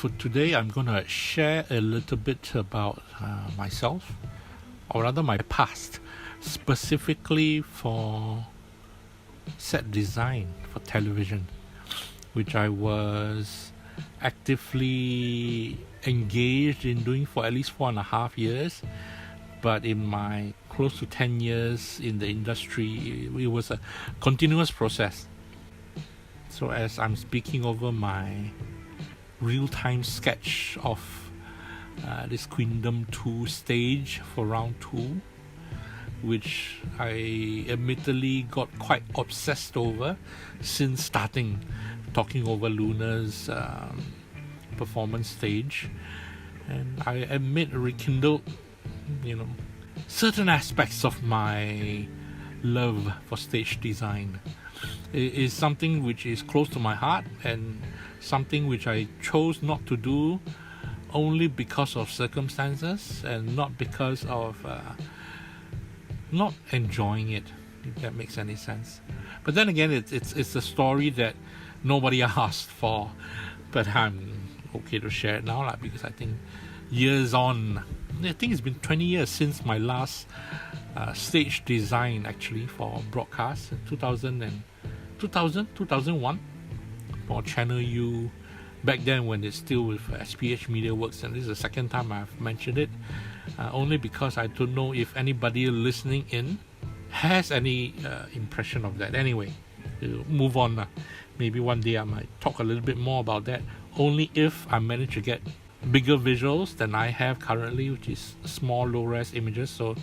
for today, I'm going to share a little bit about myself, or rather my past, specifically for set design for television, which I was actively engaged in doing for at least 4.5 years. But in my close to 10 years in the industry, it was a continuous process. So as I'm speaking over my real-time sketch of this Queendom 2 stage for round 2, which I admittedly got quite obsessed over since starting talking over Luna's performance stage, and I admit rekindled certain aspects of my love for stage design. It is something which is close to my heart, and something which I chose not to do only because of circumstances and not because of not enjoying it, if that makes any sense. But then again, it's a story that nobody asked for, but I'm okay to share it now, because I think years on, I think it's been 20 years since my last stage design actually for broadcast, 2001 for Channel U, back then when it's still with SPH Media Works, and this is the second time I've mentioned it, only because I don't know if anybody listening in has any impression of that. Anyway, move on. Maybe one day I might talk a little bit more about that, only if I manage to get bigger visuals than I have currently, which is small low-res images, so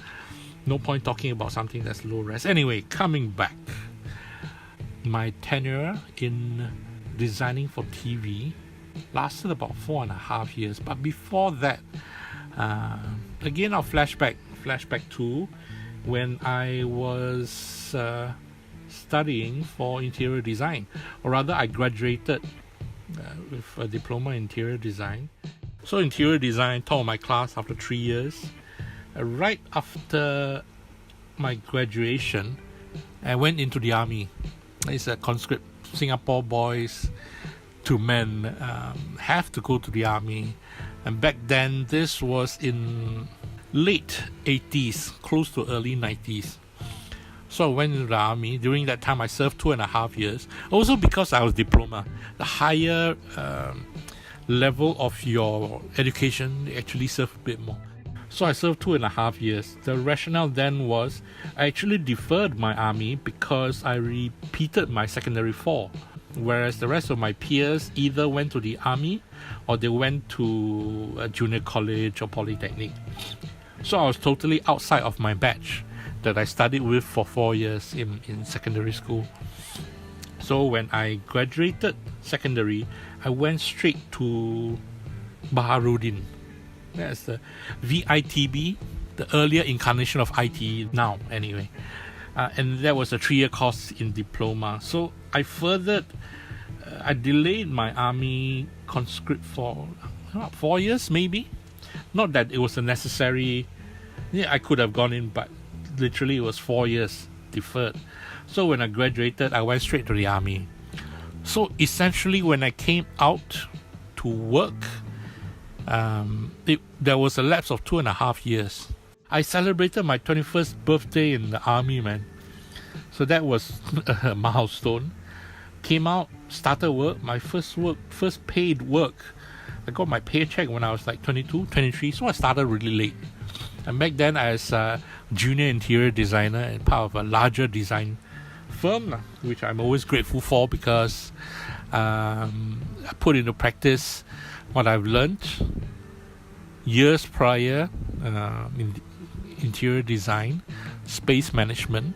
no point talking about something that's low-res. Anyway, coming back, my tenure in designing for TV lasted about 4.5 years. But before that, again, I'll flashback to when I was studying for interior design, or rather I graduated with a diploma in interior design. So interior design, taught my class after 3 years. Right after my graduation, I went into the army. It's a conscript. Singapore boys to men have to go to the army, and back then this was in late 80s, close to early 90s. So I went into the army. During that time I served 2.5 years, also because I was diploma. The higher level of your education, you actually serve a bit more. So I served 2.5 years. The rationale then was I actually deferred my army because I repeated my secondary 4, whereas the rest of my peers either went to the army or they went to a junior college or polytechnic. So I was totally outside of my batch that I studied with for 4 years in secondary school. So when I graduated secondary, I went straight to Baharudin. That's the VITB, the earlier incarnation of ITE now anyway. And that was a 3-year course in diploma. So I delayed my army conscript for 4 years maybe. Not that it was a necessary, I could have gone in, but literally it was 4 years deferred. So when I graduated, I went straight to the army. So essentially when I came out to work, there was a lapse of 2.5 years. I celebrated my 21st birthday in the army, man. So that was a milestone. Came out, started work, my first paid work. I got my paycheck when I was like 22, 23, so I started really late. And back then, as a junior interior designer and part of a larger design firm, which I'm always grateful for, because I put into practice what I've learned years prior in interior design, space management.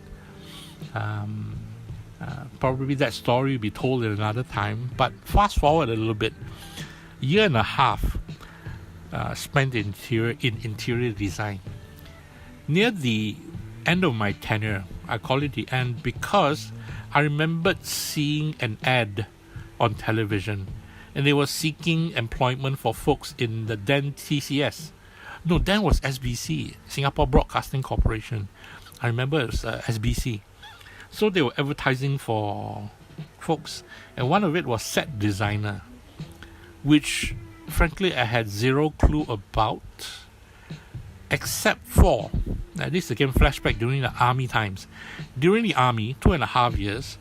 Probably that story will be told at another time, but fast forward a little bit. 1.5 years spent in interior design. Near the end of my tenure, I call it the end because I remembered seeing an ad on television, and they were seeking employment for folks in the then TCS. No, then was SBC, Singapore Broadcasting Corporation. I remember it was SBC. So they were advertising for folks, and one of it was set designer, which frankly, I had zero clue about, except for, now this again flashback during the army times. During the army, 2.5 years,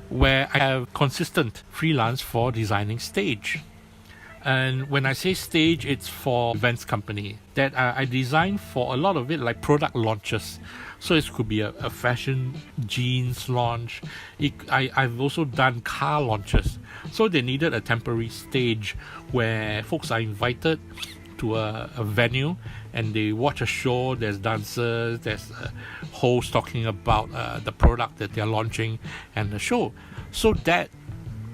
where I have consistent freelance for designing stage. And when I say stage, it's for events company that I design for a lot of it, like product launches. So it could be a fashion jeans launch. I've also done car launches. So they needed a temporary stage where folks are invited to a venue and they watch a show. There's dancers, there's a host talking about the product that they're launching and the show. So that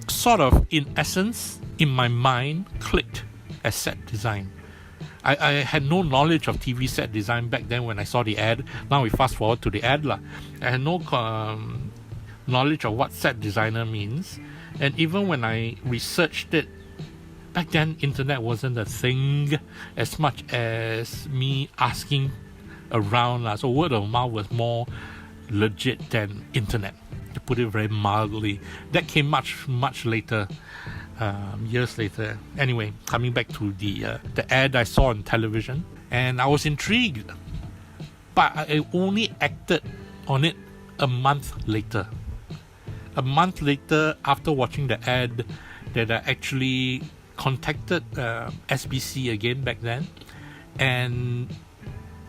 sort of, in essence, in my mind, clicked as set design. I had no knowledge of TV set design back then when I saw the ad. Now we fast forward to the ad lah. I had no knowledge of what set designer means. And even when I researched it, back then internet wasn't a thing as much as me asking around lah. So word of mouth was more legit than internet, to put it very mildly. That came much later. Years later. Anyway, coming back to the ad I saw on television, and I was intrigued, but I only acted on it a month later. A month later, after watching the ad, that I actually contacted SBC again back then, and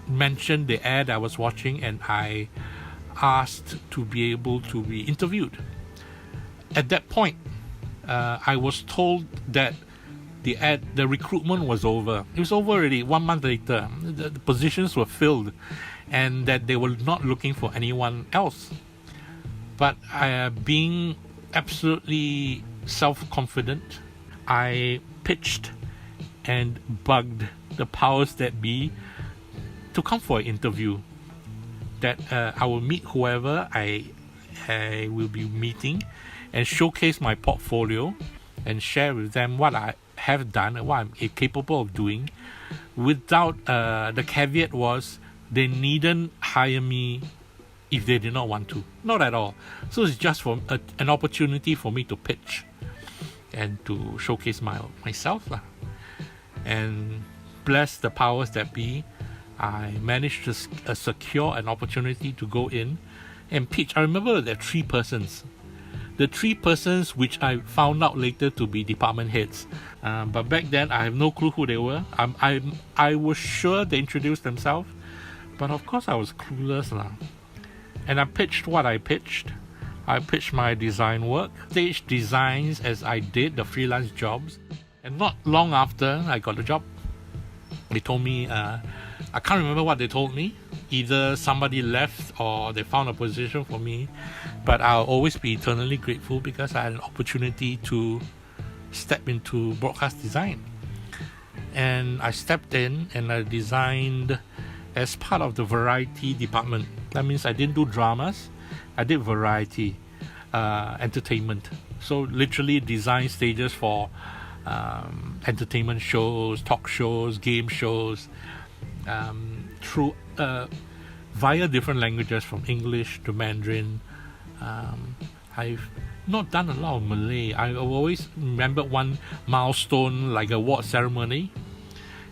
mentioned the ad I was watching, and I asked to be able to be interviewed. At that point, I was told that the recruitment was over. It was over already 1 month later. The positions were filled and that they were not looking for anyone else. But being absolutely self-confident, I pitched and bugged the powers that be to come for an interview. That I will meet whoever I will be meeting and showcase my portfolio and share with them what I have done and what I'm capable of doing, without the caveat was they needn't hire me if they did not want to. Not at all. So it's just for an opportunity for me to pitch and to showcase myself lah. And bless the powers that be, I managed to secure an opportunity to go in and pitch. I remember there are 3 persons. The 3 persons which I found out later to be department heads. But back then, I have no clue who they were. I was sure they introduced themselves. But of course, I was clueless lah. And I pitched what I pitched. I pitched my design work, stage designs as I did, the freelance jobs. And not long after I got the job, they told me, I can't remember what they told me. Either somebody left or they found a position for me, but I'll always be eternally grateful because I had an opportunity to step into broadcast design. And I stepped in and I designed as part of the variety department. That means I didn't do dramas, I did variety, entertainment. So literally design stages for entertainment shows, talk shows, game shows, through via different languages from English to Mandarin. I've not done a lot of Malay. I always remember one milestone like award ceremony,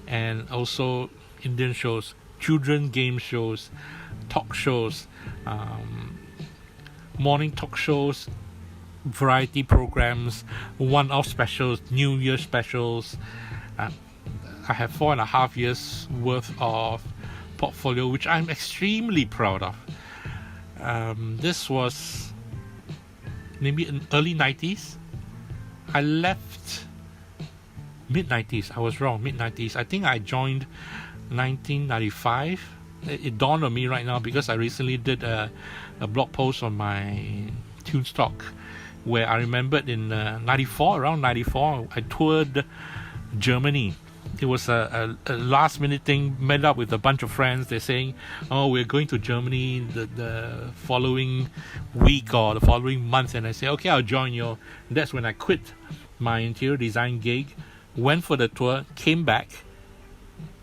and also Indian shows, children game shows, talk shows, morning talk shows, variety programs, one-off specials, New Year specials. I have 4.5 years worth of portfolio, which I'm extremely proud of. This was maybe in early 90s. I left mid-90s. I was wrong, mid-90s. I think I joined 1995. It dawned on me right now because I recently did a blog post on my TuneStock where I remembered in around 94, I toured Germany. It was a last minute thing, met up with a bunch of friends. They're saying, oh, we're going to Germany the following week or the following month. And I say, okay, I'll join you. That's when I quit my interior design gig, went for the tour, came back,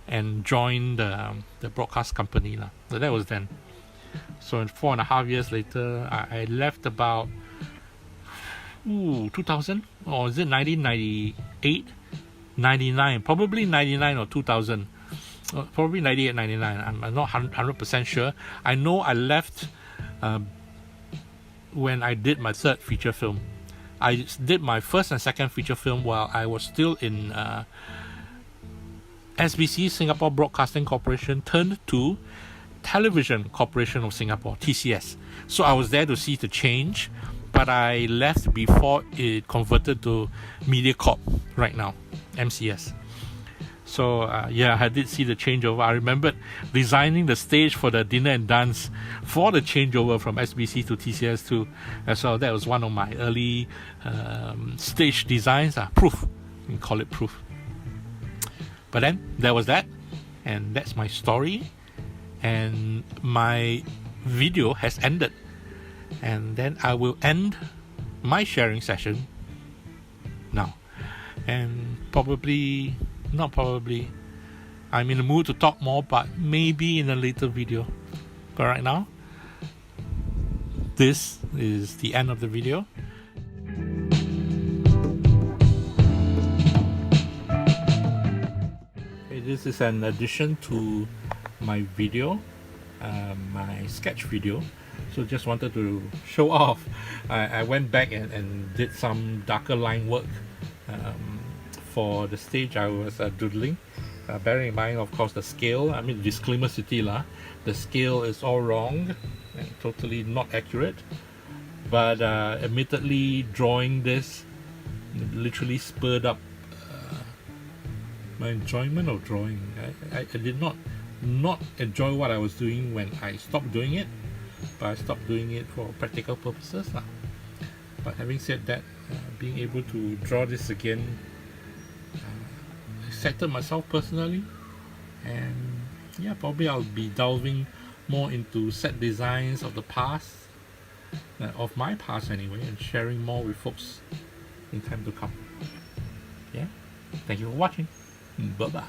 and joined the broadcast company. So that was then. So 4.5 years later, I left about 2000, or is it 1998? 99, probably 99 or 2000, probably 98, 99. I'm not 100% sure. I know I left when I did my third feature film. I did my first and second feature film while I was still in SBC, Singapore Broadcasting Corporation, turned to Television Corporation of Singapore, TCS. So I was there to see the change, but I left before it converted to MediaCorp right now, MCS. So yeah, I did see the changeover. I remembered designing the stage for the dinner and dance for the changeover from SBC to TCS too. So that was one of my early stage designs. Proof, you can call it proof. But then there was that, and that's my story. And my video has ended. And then I will end my sharing session now. And probably, not probably, I'm in the mood to talk more, but maybe in a later video. But right now, this is the end of the video. Okay, this is an addition to my video, my sketch video. So just wanted to show off. I went back and did some darker line work for the stage I was doodling. Bearing in mind, of course, the scale. I mean, disclaimer city lah. The scale is all wrong and totally not accurate. But admittedly, drawing this literally spurred up my enjoyment of drawing. I did not enjoy what I was doing when I stopped doing it, but I stopped doing it for practical purposes lah. But having said that, being able to draw this again excited myself personally, and yeah, probably I'll be delving more into set designs of the past, of my past anyway, and sharing more with folks in time to come. Yeah, thank you for watching. Bye bye.